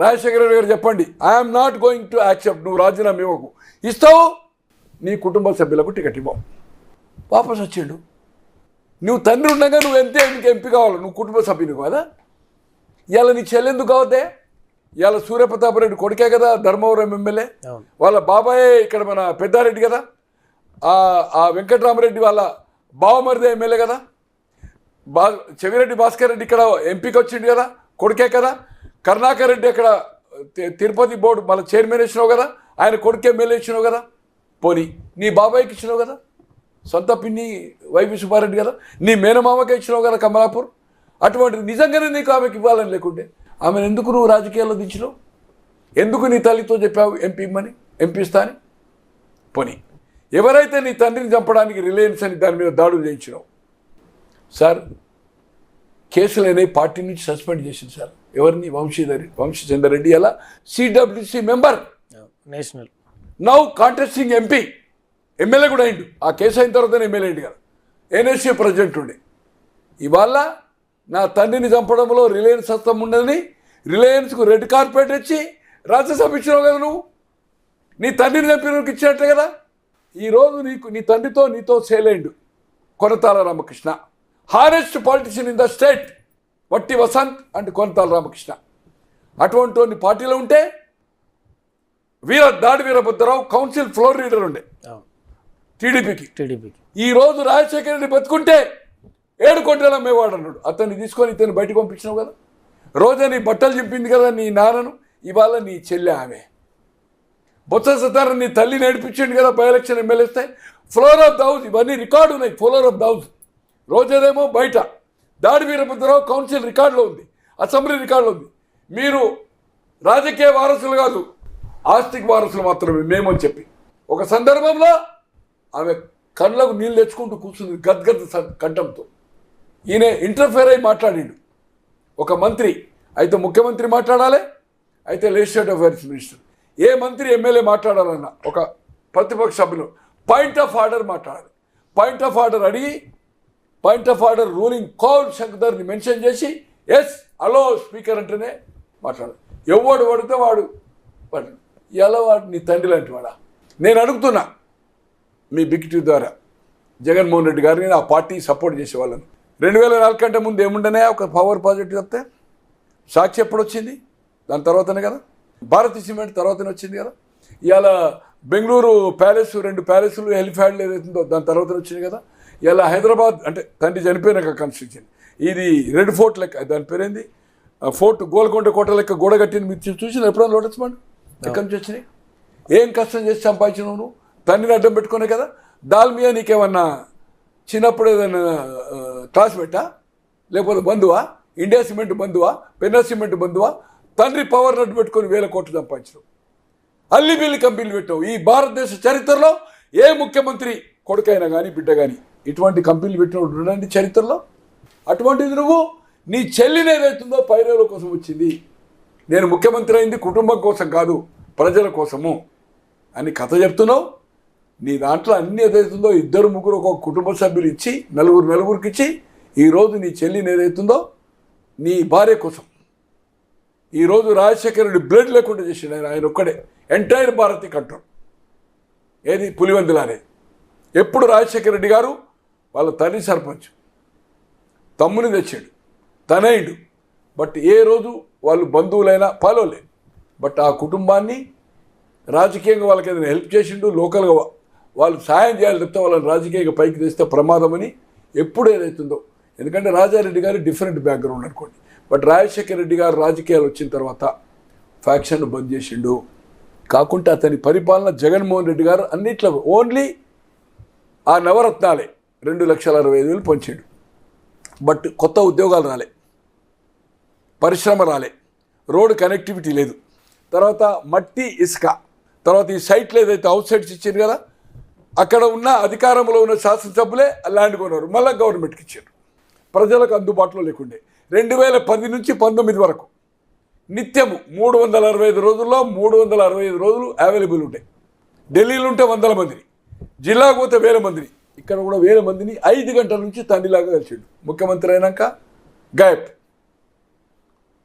రాజశేఖర రెడ్డి గారు చెప్పండి, I'm not going to accept, నువ్వు రాజీనామా ఇవ్వకు, ఇస్తావు నీ కుటుంబ సభ్యులకు టికెట్ ఇవ్వవు. వాపస్ వచ్చిండు. నువ్వు తండ్రి ఉండగా నువ్వు ఎంతే నీకు ఎంపీ కావాలి, నువ్వు కుటుంబ సభ్యుని కదా. ఇవాళ నీ చెల్లెందుకు కావద్దే? ఇవాళ సూర్యప్రతాపరెడ్డి కొడుకే కదా ధర్మవరం ఎమ్మెల్యే, వాళ్ళ బాబాయే ఇక్కడ మన పెద్దారెడ్డి కదా, ఆ వెంకటరామరెడ్డి వాళ్ళ బావమరిదే ఎమ్మెల్యే కదా, చెవిరెడ్డి భాస్కర్ రెడ్డి ఇక్కడ ఎంపీకి వచ్చిండు కదా, కొడుకే కదా. కరుణాకర్ రెడ్డి అక్కడ తిరుపతి బోర్డు మళ్ళీ చైర్మన్ ఇచ్చినావు కదా, ఆయన కొడుకు ఎమ్మెల్యే ఇచ్చినావు కదా. పోనీ నీ బాబాయ్కి ఇచ్చినావు కదా, సొంత పిన్ని వైవి సుబ్బారెడ్డి కదా, నీ మేనమామకే ఇచ్చినావు కదా కమలాపూర్. అటువంటిది నిజంగానే నీకు ఆమెకి ఇవ్వాలని లేకుంటే ఆమెను ఎందుకు నువ్వు రాజకీయాల్లో దించినావు? ఎందుకు నీ తల్లితో చెప్పావు ఎంపీ ఇమ్మని, ఎంపీ ఇస్తా అని? పోనీ ఎవరైతే నీ తండ్రిని చంపడానికి రిలయన్స్ అని దాని మీద దాడులు చేయించినావు సార్, కేసులు అనేవి పార్టీ నుంచి సస్పెండ్ చేసింది సార్. ఎవరిని? వంశీచందర్ రెడ్డి అలా CWC member, national, now contesting MP, MLA కూడా అయిండు. ఆ కేసు అయిన తర్వాతనే ఎమ్మెల్యే అయింది కదా, ఎన్ఎస్సీ ప్రెసిడెంట్ ఉండే. ఇవాళ నా తండ్రిని చంపడంలో రిలయన్స్ హస్తం ఉండదని రిలయన్స్కు రెడ్ కార్పెట్ ఇచ్చి రాజ్యసభ ఇచ్చినావు కదా నువ్వు. నీ తండ్రిని చంపినకి ఇచ్చినట్టే కదా. ఈరోజు నీ తండ్రితో నీతో సేలైండు Konathala Ramakrishna, హారెస్ట్ politician in the state, వట్టి వసంత్ అండ్ కొనతాల రామకృష్ణ. అటువంటి పార్టీలో ఉంటే దాడి వీరభద్రరావు కౌన్సిల్ ఫ్లోర్ లీడర్ ఉండే టీడీపీకి. ఈరోజు రాజశేఖర రెడ్డి బతుకుంటే 7 కోట్ల అమ్మేవాడు అన్నాడు. అతన్ని తీసుకొని ఇతను బయటకు పంపించినావు కదా. రోజా నీ బట్టలు చింపింది కదా నీ నాన్నను, ఇవాళ నీ చెల్లె ఆమె. బొత్స సత్యాన్ని నీ తల్లి నడిపించింది కదా బై ఎలక్షన్ ఎమ్మెల్యేస్తే. ఫ్లోర్ ఆఫ్ ద హౌస్ ఇవన్నీ రికార్డు ఉన్నాయి, ఫ్లోర్ ఆఫ్ ద హౌస్. రోజేదేమో బయట, దాడి వీరభద్రరావు కౌన్సిల్ రికార్డులో ఉంది, అసెంబ్లీ రికార్డులో ఉంది. మీరు రాజకీయ వారసులు కాదు, ఆస్తిక వారసులు మాత్రమే మేమని చెప్పి ఒక సందర్భంలో ఆమె కళ్ళకు నీళ్ళు తెచ్చుకుంటూ కూర్చుంది గద్గద్ కంఠంతో. ఈయన ఇంటర్ఫేర్ అయి మాట్లాడిండు. ఒక మంత్రి అయితే ముఖ్యమంత్రి మాట్లాడాలి, అయితే లెజిస్లేటివ్ అఫైర్స్ మినిస్టర్, ఏ మంత్రి ఎమ్మెల్యే మాట్లాడాలన్నా ఒక ప్రతిపక్ష సభ్యులు పాయింట్ ఆఫ్ ఆర్డర్ మాట్లాడాలి. పాయింట్ ఆఫ్ ఆర్డర్ అడిగి point of order ruling Kaul శంకర్ని మెన్షన్ చేసి ఎస్ అలో స్పీకర్ అంటేనే మాట్లాడాలి. ఎవడు పడితే వాడు ఎలా వాడు నీ తండ్రి లాంటి వాడా? నేను అడుగుతున్నా మీ బిగ్ టీ ద్వారా జగన్మోహన్ రెడ్డి గారిని, ఆ పార్టీ సపోర్ట్ చేసేవాళ్ళని. 2004 కంటే ముందు ఏముండనే ఒక పవర్ ప్రాజెక్ట్ చెప్తే సాక్షి ఎప్పుడు వచ్చింది? దాని తర్వాతనే కదా. భారతీ సిమెంట్ తర్వాతనే వచ్చింది కదా. ఇవాళ బెంగళూరు ప్యాలెస్, 2 ప్యాలెస్లు, హెలిప్యాడ్లు ఏదైతుందో దాని తర్వాతనే వచ్చింది కదా. ఇలా హైదరాబాద్ అంటే తండ్రి చనిపోయినాక కన్స్ట్రక్షన్, ఇది రెడ్ ఫోర్ట్ లెక్క, దాని పేరేంది ఫోర్ట్, గోల్కొండ కోట లెక్క గోడ కట్టింది. మీరు చూసిన ఎప్పుడైనా లోటస్ మండి ఎక్కడి నుంచి వచ్చినాయి? ఏం కష్టం చేసి సంపాదించినావు నువ్వు? తండ్రిని అడ్డం పెట్టుకునే కదా. దాల్మియా నీకేమన్నా చిన్నప్పుడు ఏదైనా క్లాస్ పెట్టా, లేకపోతే బంధువా? ఇండియా సిమెంట్ బంధువా? పెన్నా సిమెంట్ బంధువా? తండ్రి పవర్ నట్టు పెట్టుకొని 1000 కోట్లు సంపాదించడం, అల్లిబిల్లి కంపెనీలు పెట్టావు. ఈ భారతదేశ చరిత్రలో ఏ ముఖ్యమంత్రి కొడుకైనా కానీ బిడ్డ కానీ ఇటువంటి కంపెనీలు పెట్టినప్పుడు ఉండండి చరిత్రలో. అటువంటిది నువ్వు నీ చెల్లిని ఏదైతుందో పైరవుల కోసం వచ్చింది, నేను ముఖ్యమంత్రి అయింది కుటుంబం కోసం కాదు ప్రజల కోసము అని కథ చెప్తున్నావు. నీ దాంట్లో అన్ని ఏదైతుందో 2, 3 ఒక కుటుంబ సభ్యులు ఇచ్చి నలుగురికి ఇచ్చి ఈరోజు నీ చెల్లిని ఏదైతుందో నీ భార్య కోసం ఈరోజు రాజశేఖర రెడ్డి బ్లడ్ లేకుండా చేసిండు. ఆయన ఒక్కడే ఎంటైర్ భారతీ కంట్రోల్. ఏది పులివెందుల అనేది ఎప్పుడు రాజశేఖర రెడ్డి గారు వాళ్ళ తల్లి సర్పంచ్, తమ్ముని తెచ్చాడు, తనయుడు. బట్ ఏ రోజు వాళ్ళు బంధువులైనా పాలోలే, బట్ ఆ కుటుంబాన్ని రాజకీయంగా వాళ్ళకి ఏదైనా హెల్ప్ చేసిండు, లోకల్గా వాళ్ళు సాయం చేయాలి తప్పితే వాళ్ళని రాజకీయంగా పైకి తెస్తే ప్రమాదమని ఎప్పుడు ఏదైతుందో. ఎందుకంటే రాజారెడ్డి గారు డిఫరెంట్ బ్యాక్గ్రౌండ్ అనుకోండి, బట్ రాజశేఖర రెడ్డి గారు రాజకీయాలు వచ్చిన తర్వాత ఫ్యాక్షన్ బంద్ చేసిండు. కాకుండా అతని పరిపాలన జగన్మోహన్ రెడ్డి గారు అన్నిట్లో ఓన్లీ ఆ నవరత్నాలే 2,65,000 పంచాడు. బట్ కొత్త ఉద్యోగాలు రాలే, పరిశ్రమ రాలే, రోడ్ కనెక్టివిటీ లేదు. తర్వాత మట్టి ఇసుక, తర్వాత ఈ సైట్లు ఏదైతే అవుట్ సైడ్స్ ఇచ్చారు కదా, అక్కడ ఉన్న అధికారంలో ఉన్న శాసనసభ్యులే ల్యాండ్ కొన్నారు, మళ్ళీ గవర్నమెంట్కి ఇచ్చారు. ప్రజలకు అందుబాటులో లేకుండే. 2010 నుంచి 19 వరకు నిత్యము 365 రోజుల్లో 365 రోజులు అవైలబుల్ ఉంటాయి. ఢిల్లీలో ఉంటే 100 మందిని, జిల్లాకు పోతే 1000 మందిని, ఇక్కడ కూడా 1000 మందిని 5 గంటల నుంచి తండ్రిలాగా కలిసాడు. ముఖ్యమంత్రి అయినాక గాయబ్.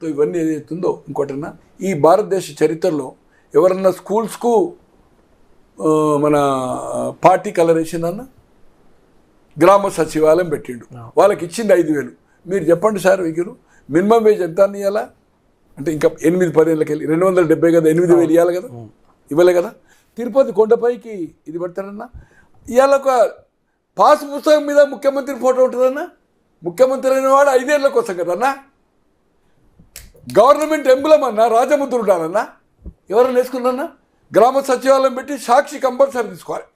ఇవన్నీ ఏదైతుందో ఇంకోటన్నా ఈ భారతదేశ చరిత్రలో ఎవరన్నా స్కూల్స్కు మన పార్టీ కలర్ వేసిందన్న గ్రామ సచివాలయం పెట్టిండు, వాళ్ళకి ఇచ్చింది 5,000. మీరు చెప్పండి సార్ వెయ్యలు మినిమం వేజ్ ఎంత అని ఇవ్వాలా? అంటే ఇంకా 8-10 ఏళ్ళకి వెళ్ళి 270 కదా, 8,000 ఇవ్వాలి కదా, ఇవ్వలే కదా. తిరుపతి కొండపైకి ఇది పెడతారన్నా. ఇవాళ ఒక పాస్ పుస్తకం మీద ముఖ్యమంత్రి ఫోటో ఉంటుందన్నా. ముఖ్యమంత్రి అయిన వాడు 5 ఏళ్ళ కోసం కదన్నా. గవర్నమెంట్ ఎంబులం అన్నా, రాజముద్ర ఉండాలన్నా. ఎవరైనా వేసుకున్నా గ్రామ సచివాలయం పెట్టి సాక్షి కంపల్సరీ తీసుకోవాలి.